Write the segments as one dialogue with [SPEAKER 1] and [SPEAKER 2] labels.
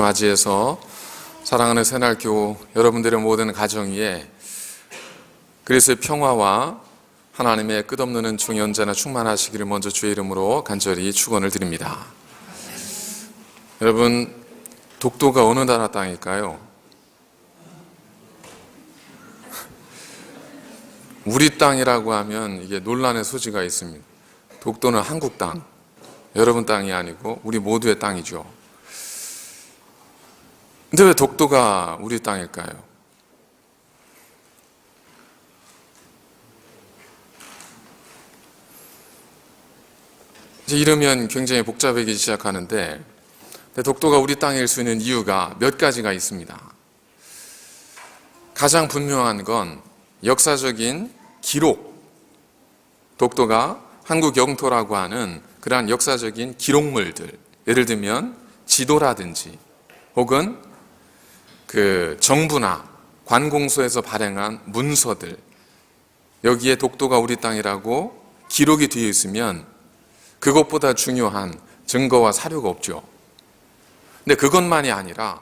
[SPEAKER 1] 맞이해서 사랑하는 새날교우 여러분들의 모든 가정 위에 그리스도의 평화와 하나님의 끝없는 은총이 언제나 충만하시기를 먼저 주의 이름으로 간절히 축원을 드립니다. 여러분, 독도가 어느 나라 땅일까요? 우리 땅이라고 하면 이게 논란의 소지가 있습니다. 독도는 한국 땅, 여러분 땅이 아니고 우리 모두의 땅이죠. 근데 왜 독도가 우리 땅일까요? 이제 이러면 굉장히 복잡해지기 시작하는데, 독도가 우리 땅일 수 있는 이유가 몇 가지가 있습니다. 가장 분명한 건 역사적인 기록, 독도가 한국 영토라고 하는 그러한 역사적인 기록물들, 예를 들면 지도라든지 혹은 그 정부나 관공서에서 발행한 문서들, 여기에 독도가 우리 땅이라고 기록이 되어 있으면 그것보다 중요한 증거와 사료가 없죠. 근데 그것만이 아니라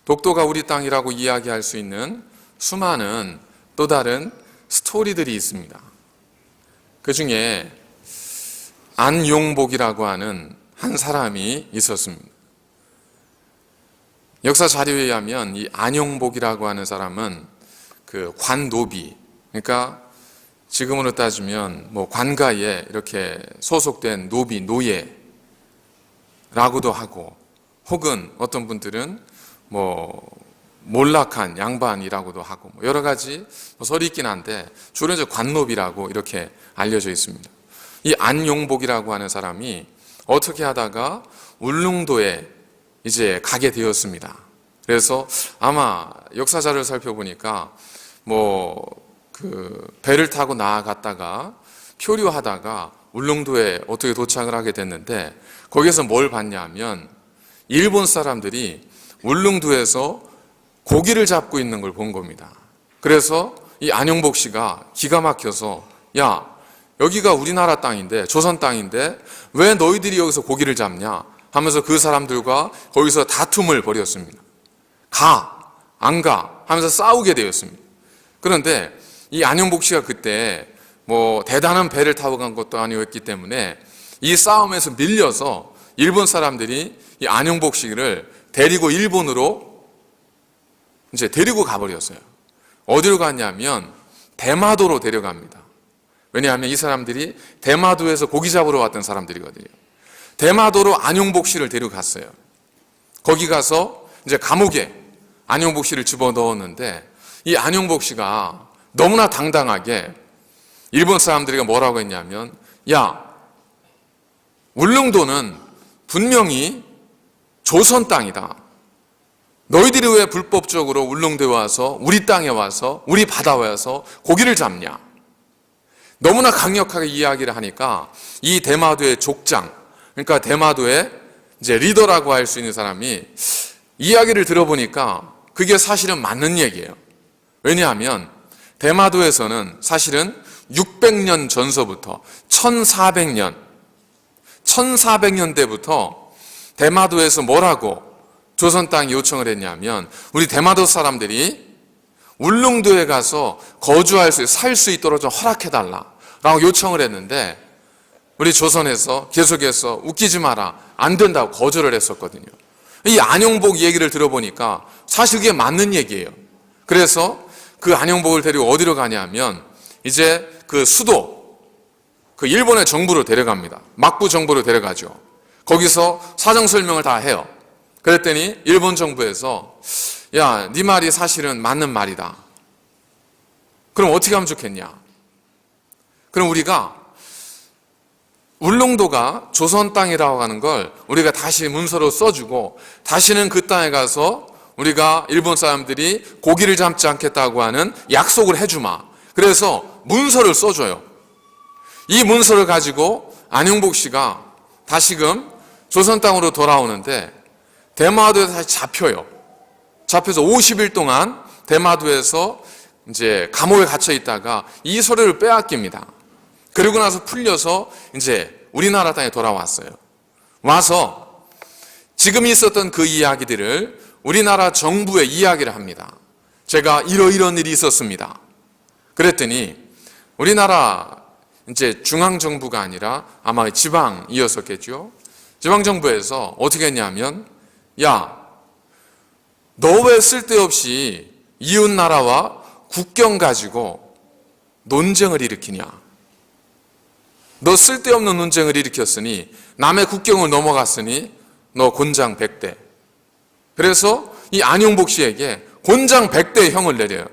[SPEAKER 1] 독도가 우리 땅이라고 이야기할 수 있는 수많은 또 다른 스토리들이 있습니다. 그 중에 안용복이라고 하는 한 사람이 있었습니다. 역사 자료에 의하면 이 안용복이라고 하는 사람은 그 관노비, 그러니까 지금으로 따지면 뭐 관가에 이렇게 소속된 노비, 노예라고도 하고, 혹은 어떤 분들은 뭐 몰락한 양반이라고도 하고, 뭐 여러 가지 설이 있긴 한데 주로 이제 관노비라고 이렇게 알려져 있습니다. 이 안용복이라고 하는 사람이 어떻게 하다가 울릉도에 이제 가게 되었습니다. 그래서 아마 역사자를 살펴보니까 뭐 그 배를 타고 나아갔다가 표류하다가 울릉도에 어떻게 도착을 하게 됐는데, 거기에서 뭘 봤냐면 일본 사람들이 울릉도에서 고기를 잡고 있는 걸 본 겁니다. 그래서 이 안용복 씨가 기가 막혀서, 야, 여기가 우리나라 땅인데, 조선 땅인데 왜 너희들이 여기서 고기를 잡냐 하면서 그 사람들과 거기서 다툼을 벌였습니다. 가, 안 가 하면서 싸우게 되었습니다. 그런데 이 안용복 씨가 그때 뭐 대단한 배를 타고 간 것도 아니었기 때문에 이 싸움에서 밀려서 일본 사람들이 이 안용복 씨를 데리고 일본으로 이제 데리고 가버렸어요. 어디로 갔냐면 대마도로 데려갑니다. 왜냐하면 이 사람들이 대마도에서 고기 잡으러 왔던 사람들이거든요. 대마도로 안용복 씨를 데려갔어요. 거기 가서 이제 감옥에 안용복 씨를 집어넣었는데, 이 안용복 씨가 너무나 당당하게 일본 사람들이 뭐라고 했냐면, 야, 울릉도는 분명히 조선 땅이다. 너희들이 왜 불법적으로 울릉도에 와서, 우리 땅에 와서, 우리 바다에 와서 고기를 잡냐. 너무나 강력하게 이야기를 하니까 이 대마도의 족장, 그러니까 대마도의 이제 리더라고 할 수 있는 사람이 이야기를 들어보니까 그게 사실은 맞는 얘기예요. 왜냐하면 대마도에서는 사실은 600년 전서부터 1400년대부터 대마도에서 뭐라고 조선 땅에 요청을 했냐면, 우리 대마도 사람들이 울릉도에 가서 거주할 수, 살 수 있도록 좀 허락해달라라고 요청을 했는데, 우리 조선에서 계속해서 웃기지 마라, 안 된다고 거절을 했었거든요. 이 안용복 얘기를 들어보니까 사실 그게 맞는 얘기예요. 그래서 그 안용복을 데리고 어디로 가냐면 이제 그 수도, 그 일본의 정부로 데려갑니다. 막부 정부로 데려가죠. 거기서 사정 설명을 다 해요. 그랬더니 일본 정부에서, 야, 네 말이 사실은 맞는 말이다. 그럼 어떻게 하면 좋겠냐? 그럼 우리가 울릉도가 조선 땅이라고 하는 걸 우리가 다시 문서로 써주고, 다시는 그 땅에 가서 우리가 일본 사람들이 고기를 잡지 않겠다고 하는 약속을 해주마. 그래서 문서를 써줘요. 이 문서를 가지고 안용복 씨가 다시금 조선 땅으로 돌아오는데, 대마도에서 다시 잡혀요. 잡혀서 50일 동안 대마도에서 이제 감옥에 갇혀 있다가 이 서류를 빼앗깁니다. 그리고 나서 풀려서 이제 우리나라 땅에 돌아왔어요. 와서 지금 있었던 그 이야기들을 우리나라 정부에 이야기를 합니다. 제가 이런 일이 있었습니다. 그랬더니 우리나라 이제 중앙정부가 아니라 아마 지방이었었겠죠. 지방정부에서 어떻게 했냐면, 야, 너 왜 쓸데없이 이웃나라와 국경 가지고 논쟁을 일으키냐? 너 쓸데없는 논쟁을 일으켰으니, 남의 국경을 넘어갔으니 너 곤장 100대. 그래서 이 안용복 씨에게 곤장 100대 형을 내려요.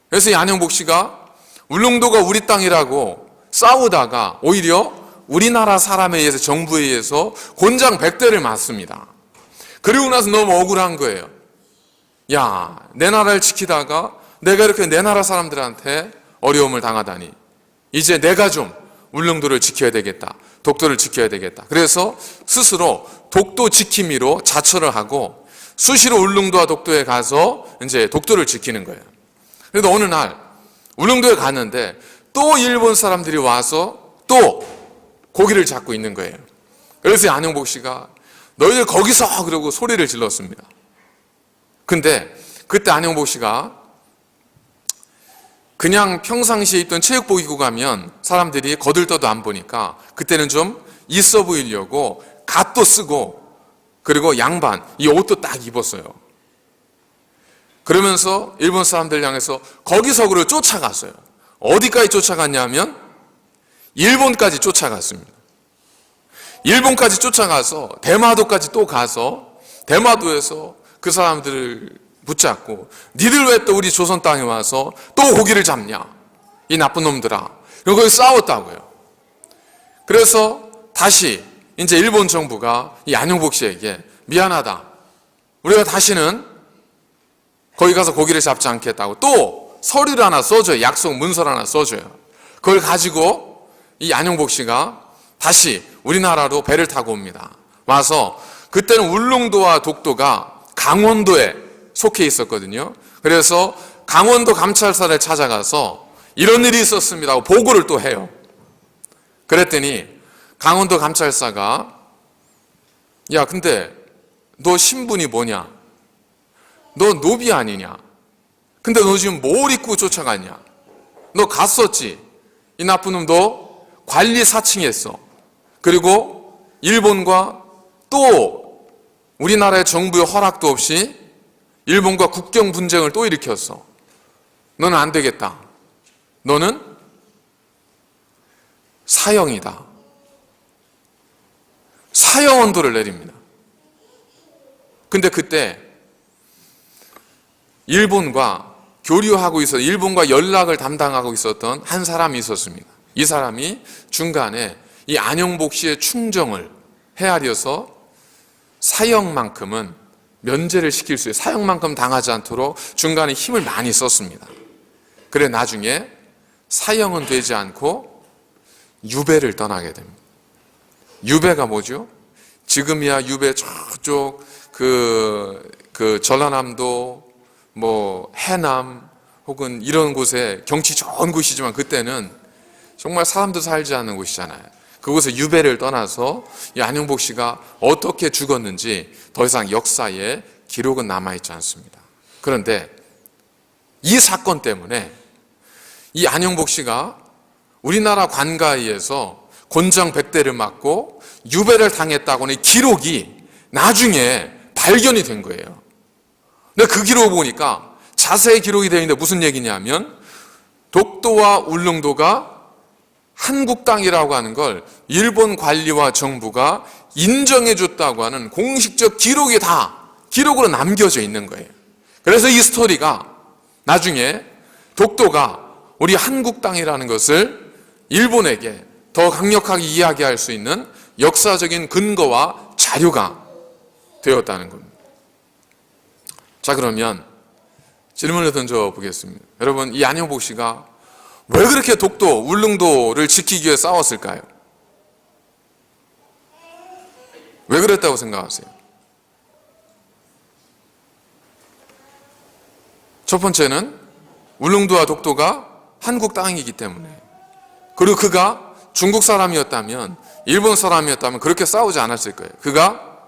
[SPEAKER 1] 그래서 이 안용복 씨가 울릉도가 우리 땅이라고 싸우다가 오히려 우리나라 사람에 의해서, 정부에 의해서 곤장 100대를 맞습니다. 그리고 나서 너무 억울한 거예요. 야, 내 나라를 지키다가 내가 이렇게 내 나라 사람들한테 어려움을 당하다니. 이제 내가 좀 울릉도를 지켜야 되겠다. 독도를 지켜야 되겠다. 그래서 스스로 독도 지킴이로 자처를 하고 수시로 울릉도와 독도에 가서 이제 독도를 지키는 거예요. 그래도 어느 날 울릉도에 갔는데 또 일본 사람들이 와서 또 고기를 잡고 있는 거예요. 그래서 안용복 씨가 너희들 거기서 그러고 소리를 질렀습니다. 근데 그때 안용복 씨가 그냥 평상시에 입던 체육복 입고 가면 사람들이 거들떠도 안 보니까 그때는 좀 있어 보이려고 갓도 쓰고 그리고 양반, 이 옷도 딱 입었어요. 그러면서 일본 사람들 향해서 거기서 그를 쫓아갔어요. 어디까지 쫓아갔냐면 일본까지 쫓아갔습니다. 일본까지 쫓아가서 대마도까지 또 가서 대마도에서 그 사람들을 붙잡고 니들 왜 또 우리 조선 땅에 와서 또 고기를 잡냐? 이 나쁜 놈들아. 그리고 거기 싸웠다고요. 그래서 다시 이제 일본 정부가 이 안용복 씨에게 미안하다. 우리가 다시는 거기 가서 고기를 잡지 않겠다고 또 서류를 하나 써줘요. 약속 문서를 하나 써줘요. 그걸 가지고 이 안용복 씨가 다시 우리나라로 배를 타고 옵니다. 와서 그때는 울릉도와 독도가 강원도에 속해 있었거든요. 그래서 강원도 감찰사를 찾아가서 이런 일이 있었습니다 하고 보고를 또 해요. 그랬더니 강원도 감찰사가 야, 근데 너 신분이 뭐냐? 너 노비 아니냐? 근데 너 지금 뭘 입고 쫓아갔냐? 너 갔었지? 이 나쁜 놈 너 관리 사칭했어. 그리고 일본과 또 우리나라의 정부의 허락도 없이 일본과 국경 분쟁을 또 일으켰어. 너는 안 되겠다. 너는 사형이다. 사형 언도를 내립니다. 근데 그때 일본과 교류하고 있어, 일본과 연락을 담당하고 있었던 한 사람이 있었습니다. 이 사람이 중간에 이 안용복 씨의 충정을 헤아려서 사형만큼은 면제를 시킬 수 있어요. 사형만큼 당하지 않도록 중간에 힘을 많이 썼습니다. 그래 나중에 사형은 되지 않고 유배를 떠나게 됩니다. 유배가 뭐죠? 지금이야 유배 저쪽 그 전라남도 뭐 해남 혹은 이런 곳에 경치 좋은 곳이지만 그때는 정말 사람도 살지 않는 곳이잖아요. 그곳에 유배를 떠나서 이 안용복 씨가 어떻게 죽었는지 더 이상 역사에 기록은 남아있지 않습니다. 그런데 이 사건 때문에 이 안용복 씨가 우리나라 관가에서 곤장 100대를 맞고 유배를 당했다고는 기록이 나중에 발견이 된 거예요. 근데 그 기록을 보니까 자세히 기록이 되어 있는데 무슨 얘기냐면 독도와 울릉도가 한국 땅이라고 하는 걸 일본 관리와 정부가 인정해 줬다고 하는 공식적 기록이 다 기록으로 남겨져 있는 거예요. 그래서 이 스토리가 나중에 독도가 우리 한국 땅이라는 것을 일본에게 더 강력하게 이야기할 수 있는 역사적인 근거와 자료가 되었다는 겁니다. 자, 그러면 질문을 던져보겠습니다. 여러분, 이 안용복 씨가 왜 그렇게 독도, 울릉도를 지키기 위해 싸웠을까요? 왜 그랬다고 생각하세요? 첫 번째는 울릉도와 독도가 한국 땅이기 때문에, 그리고 그가 중국 사람이었다면, 일본 사람이었다면 그렇게 싸우지 않았을 거예요. 그가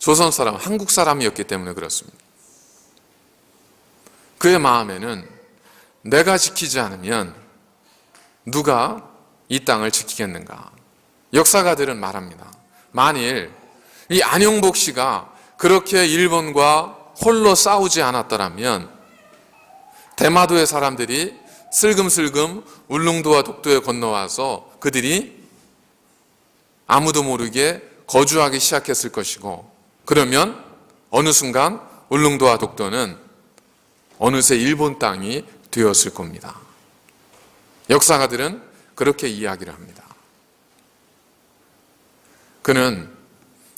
[SPEAKER 1] 조선 사람, 한국 사람이었기 때문에 그렇습니다. 그의 마음에는 내가 지키지 않으면 누가 이 땅을 지키겠는가? 역사가들은 말합니다. 만일 이 안용복 씨가 그렇게 일본과 홀로 싸우지 않았더라면 대마도의 사람들이 슬금슬금 울릉도와 독도에 건너와서 그들이 아무도 모르게 거주하기 시작했을 것이고, 그러면 어느 순간 울릉도와 독도는 어느새 일본 땅이 되었을 겁니다. 역사가들은 그렇게 이야기를 합니다. 그는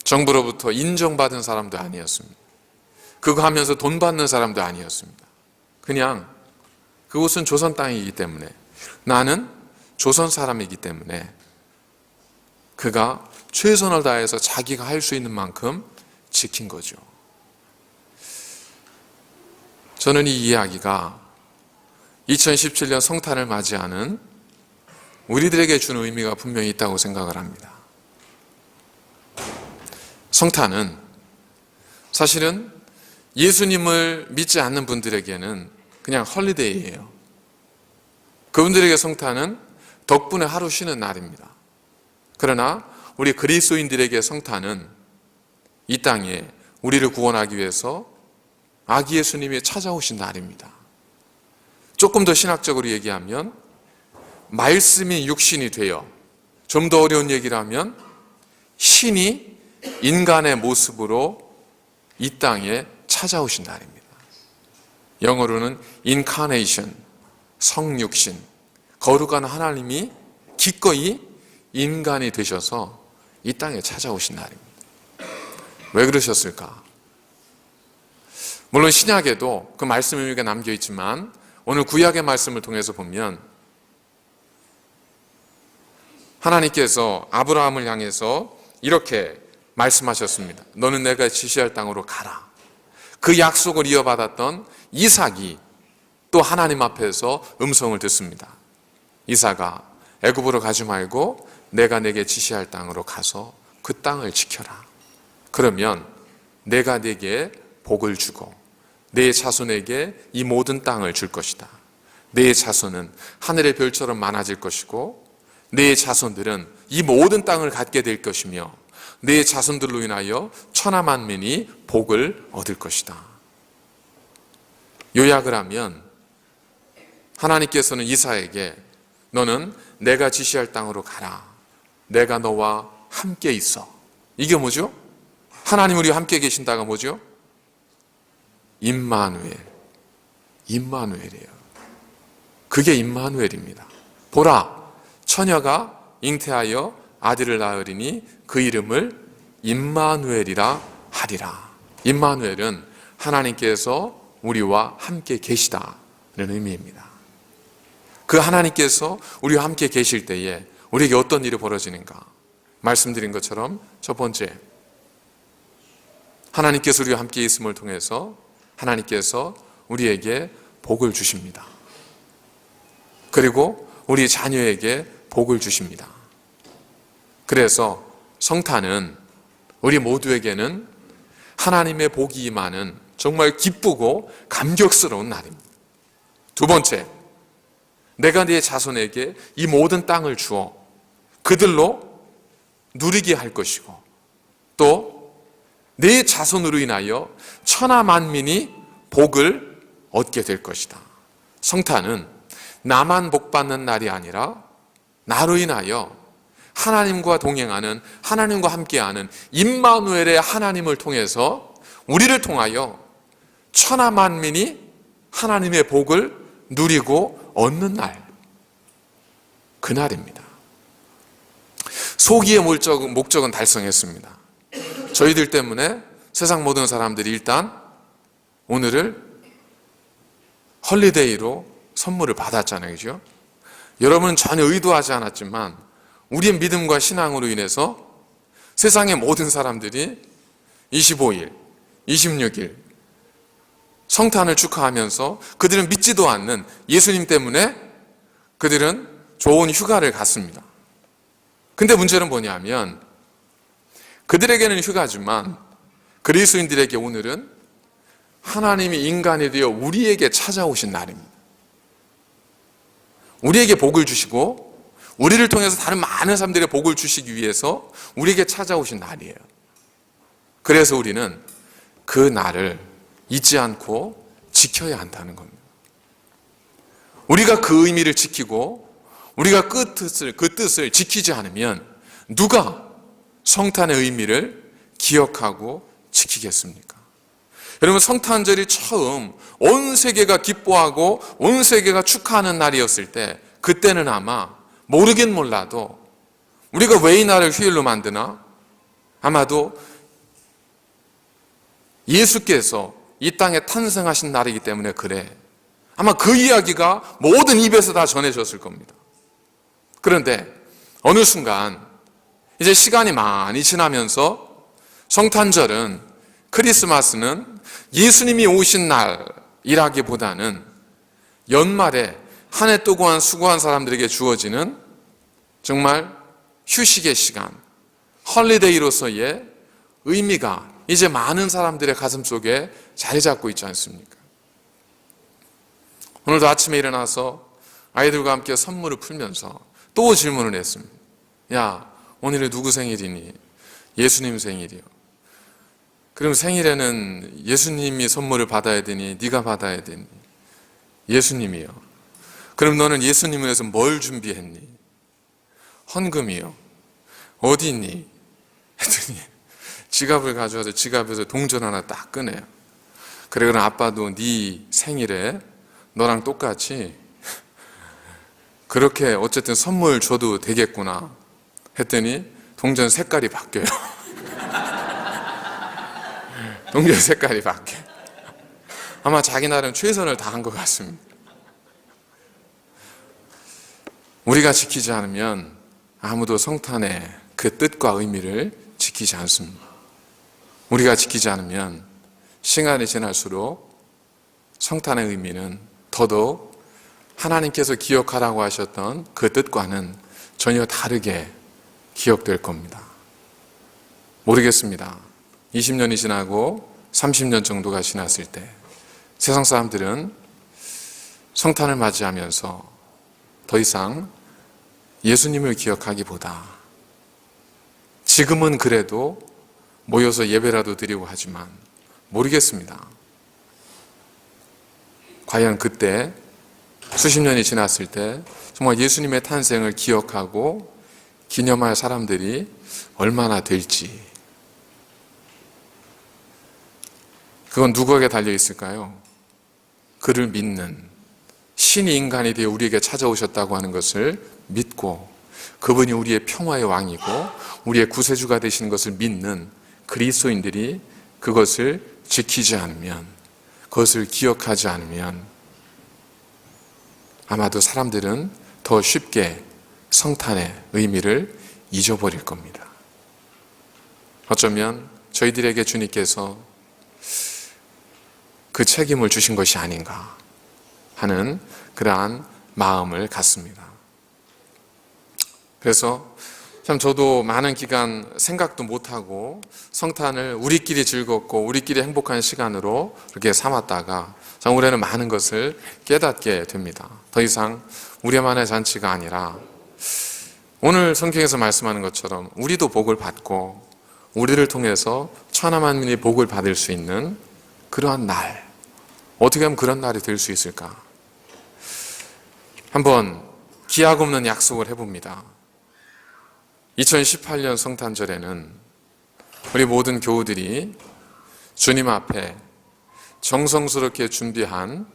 [SPEAKER 1] 정부로부터 인정받은 사람도 아니었습니다. 그거 하면서 돈 받는 사람도 아니었습니다. 그냥 그곳은 조선 땅이기 때문에, 나는 조선 사람이기 때문에 그가 최선을 다해서 자기가 할 수 있는 만큼 지킨 거죠. 저는 이 이야기가 2017년 성탄을 맞이하는 우리들에게 준 의미가 분명히 있다고 생각을 합니다. 성탄은 사실은 예수님을 믿지 않는 분들에게는 그냥 헐리데이예요. 그분들에게 성탄은 덕분에 하루 쉬는 날입니다. 그러나 우리 그리스도인들에게 성탄은 이 땅에 우리를 구원하기 위해서 아기 예수님이 찾아오신 날입니다. 조금 더 신학적으로 얘기하면 말씀이 육신이 되어, 좀 더 어려운 얘기를 하면 신이 인간의 모습으로 이 땅에 찾아오신 날입니다. 영어로는 incarnation, 성육신, 거룩한 하나님이 기꺼이 인간이 되셔서 이 땅에 찾아오신 날입니다. 왜 그러셨을까? 물론 신약에도 그 말씀 의미가 남겨 있지만 오늘 구약의 말씀을 통해서 보면 하나님께서 아브라함을 향해서 이렇게 말씀하셨습니다. 너는 내가 지시할 땅으로 가라. 그 약속을 이어받았던 이삭이 또 하나님 앞에서 음성을 듣습니다. 이삭아, 애굽으로 가지 말고 내가 내게 지시할 땅으로 가서 그 땅을 지켜라. 그러면 내가 내게 복을 주고 내 자손에게 이 모든 땅을 줄 것이다. 내 자손은 하늘의 별처럼 많아질 것이고 내 자손들은 이 모든 땅을 갖게 될 것이며 내 자손들로 인하여 천하만민이 복을 얻을 것이다. 요약을 하면 하나님께서는 이삭에게 너는 내가 지시할 땅으로 가라. 내가 너와 함께 있어. 이게 뭐죠? 하나님 우리와 함께 계신다가 뭐죠? 임마누엘. 임마누엘이에요. 그게 임마누엘입니다. 보라, 처녀가 잉태하여 아들을 낳으리니 그 이름을 임마누엘이라 하리라. 임마누엘은 하나님께서 우리와 함께 계시다는 의미입니다. 그 하나님께서 우리와 함께 계실 때에 우리에게 어떤 일이 벌어지는가? 말씀드린 것처럼 첫 번째, 하나님께서 우리와 함께 있음을 통해서 하나님께서 우리에게 복을 주십니다. 그리고 우리 자녀에게 복을 주십니다. 그래서 성탄은 우리 모두에게는 하나님의 복이 임하는 정말 기쁘고 감격스러운 날입니다. 두 번째, 내가 네 자손에게 이 모든 땅을 주어 그들로 누리게 할 것이고 또 내 자손으로 인하여 천하만민이 복을 얻게 될 것이다. 성탄은 나만 복받는 날이 아니라 나로 인하여 하나님과 동행하는, 하나님과 함께하는 임마누엘의 하나님을 통해서 우리를 통하여 천하만민이 하나님의 복을 누리고 얻는 날, 그날입니다. 소기의 목적은 달성했습니다. 저희들 때문에 세상 모든 사람들이 일단 오늘을 헐리데이로 선물을 받았잖아요. 그죠? 여러분은 전혀 의도하지 않았지만 우리의 믿음과 신앙으로 인해서 세상의 모든 사람들이 25일, 26일 성탄을 축하하면서 그들은 믿지도 않는 예수님 때문에 그들은 좋은 휴가를 갔습니다. 근데 문제는 뭐냐면 그들에게는 휴가지만 그리스도인들에게 오늘은 하나님이 인간이 되어 우리에게 찾아오신 날입니다. 우리에게 복을 주시고 우리를 통해서 다른 많은 사람들의 복을 주시기 위해서 우리에게 찾아오신 날이에요. 그래서 우리는 그 날을 잊지 않고 지켜야 한다는 겁니다. 우리가 그 의미를 지키고 우리가 그 뜻을 지키지 않으면 누가 성탄의 의미를 기억하고 지키겠습니까? 여러분, 성탄절이 처음 온 세계가 기뻐하고 온 세계가 축하하는 날이었을 때, 그때는 아마 모르긴 몰라도 우리가 왜 이 날을 휴일로 만드나? 아마도 예수께서 이 땅에 탄생하신 날이기 때문에 그래. 아마 그 이야기가 모든 입에서 다 전해졌을 겁니다. 그런데 어느 순간 이제 시간이 많이 지나면서 성탄절은, 크리스마스는 예수님이 오신 날이라기보다는 연말에 한 해 동안 수고한 사람들에게 주어지는 정말 휴식의 시간, 헐리데이로서의 의미가 이제 많은 사람들의 가슴 속에 자리 잡고 있지 않습니까? 오늘도 아침에 일어나서 아이들과 함께 선물을 풀면서 또 질문을 했습니다. 야, 오늘이 누구 생일이니? 예수님 생일이요. 그럼 생일에는 예수님이 선물을 받아야 되니 네가 받아야 되니? 예수님이요. 그럼 너는 예수님을 위해서 뭘 준비했니? 헌금이요. 어디 있니? 했더니 지갑을 가져와서 지갑에서 동전 하나 딱 꺼내요. 그래, 그럼 아빠도 네 생일에 너랑 똑같이 그렇게 어쨌든 선물 줘도 되겠구나 했더니 동전 색깔이 바뀌어요. 동전 색깔이 바뀌어요. 아마 자기 나름 최선을 다한 것 같습니다. 우리가 지키지 않으면 아무도 성탄의 그 뜻과 의미를 지키지 않습니다. 우리가 지키지 않으면 시간이 지날수록 성탄의 의미는 더더욱 하나님께서 기억하라고 하셨던 그 뜻과는 전혀 다르게 기억될 겁니다. 모르겠습니다. 20년이 지나고 30년 정도가 지났을 때 세상 사람들은 성탄을 맞이하면서 더 이상 예수님을 기억하기보다 지금은 그래도 모여서 예배라도 드리고 하지만 모르겠습니다. 과연 그때 수십 년이 지났을 때 정말 예수님의 탄생을 기억하고 기념할 사람들이 얼마나 될지, 그건 누구에게 달려 있을까요? 그를 믿는, 신이 인간이 되어 우리에게 찾아오셨다고 하는 것을 믿고 그분이 우리의 평화의 왕이고 우리의 구세주가 되시는 것을 믿는 그리스도인들이 그것을 지키지 않으면, 그것을 기억하지 않으면 아마도 사람들은 더 쉽게 성탄의 의미를 잊어버릴 겁니다. 어쩌면 저희들에게 주님께서 그 책임을 주신 것이 아닌가 하는 그러한 마음을 갖습니다. 그래서 참 저도 많은 기간 생각도 못하고 성탄을 우리끼리 즐겁고 우리끼리 행복한 시간으로 이렇게 삼았다가 참 올해는 많은 것을 깨닫게 됩니다. 더 이상 우리만의 잔치가 아니라 오늘 성경에서 말씀하는 것처럼 우리도 복을 받고 우리를 통해서 천하 만민이 복을 받을 수 있는 그러한 날, 어떻게 하면 그런 날이 될 수 있을까? 한번 기약 없는 약속을 해봅니다. 2018년 성탄절에는 우리 모든 교우들이 주님 앞에 정성스럽게 준비한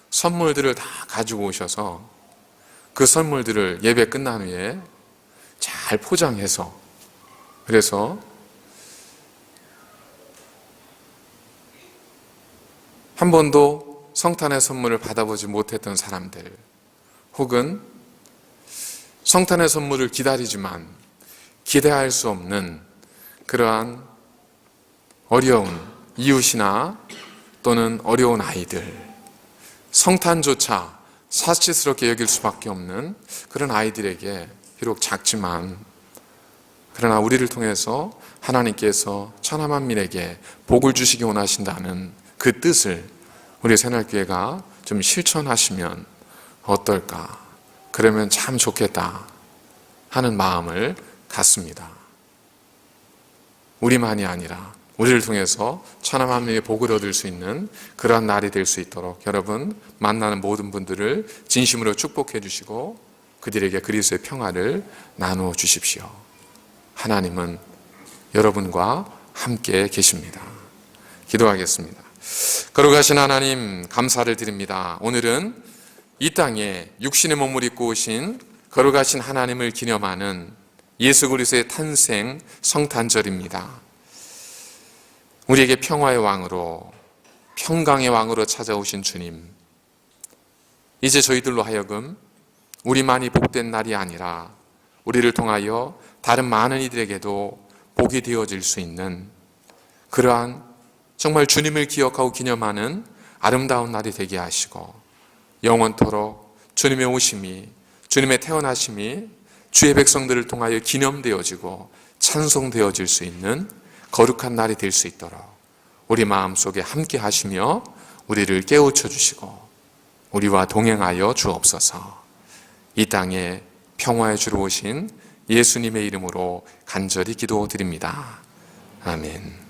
[SPEAKER 1] 선물들을 다 가지고 오셔서 그 선물들을 예배 끝난 후에 잘 포장해서, 그래서 한 번도 성탄의 선물을 받아보지 못했던 사람들, 혹은 성탄의 선물을 기다리지만 기대할 수 없는 그러한 어려운 이웃이나 또는 어려운 아이들, 성탄조차 사치스럽게 여길 수밖에 없는 그런 아이들에게 비록 작지만 그러나 우리를 통해서 하나님께서 천하 만민에게 복을 주시기 원하신다는 그 뜻을 우리 새날교회가 좀 실천하시면 어떨까? 그러면 참 좋겠다 하는 마음을 갖습니다. 우리만이 아니라 우리를 통해서 천하 만민의 복을 얻을 수 있는 그러한 날이 될 수 있도록 여러분 만나는 모든 분들을 진심으로 축복해 주시고 그들에게 그리스도의 평화를 나누어 주십시오. 하나님은 여러분과 함께 계십니다. 기도하겠습니다. 거룩하신 하나님 감사를 드립니다. 오늘은 이 땅에 육신의 몸을 입고 오신 거룩하신 하나님을 기념하는 예수 그리스도의 탄생 성탄절입니다. 우리에게 평화의 왕으로 평강의 왕으로 찾아오신 주님, 이제 저희들로 하여금 우리만이 복된 날이 아니라 우리를 통하여 다른 많은 이들에게도 복이 되어질 수 있는 그러한 정말 주님을 기억하고 기념하는 아름다운 날이 되게 하시고 영원토록 주님의 오심이, 주님의 태어나심이 주의 백성들을 통하여 기념되어지고 찬송되어질 수 있는 거룩한 날이 될 수 있도록 우리 마음속에 함께 하시며 우리를 깨우쳐 주시고 우리와 동행하여 주옵소서. 이 땅에 평화의 주로 오신 예수님의 이름으로 간절히 기도드립니다. 아멘.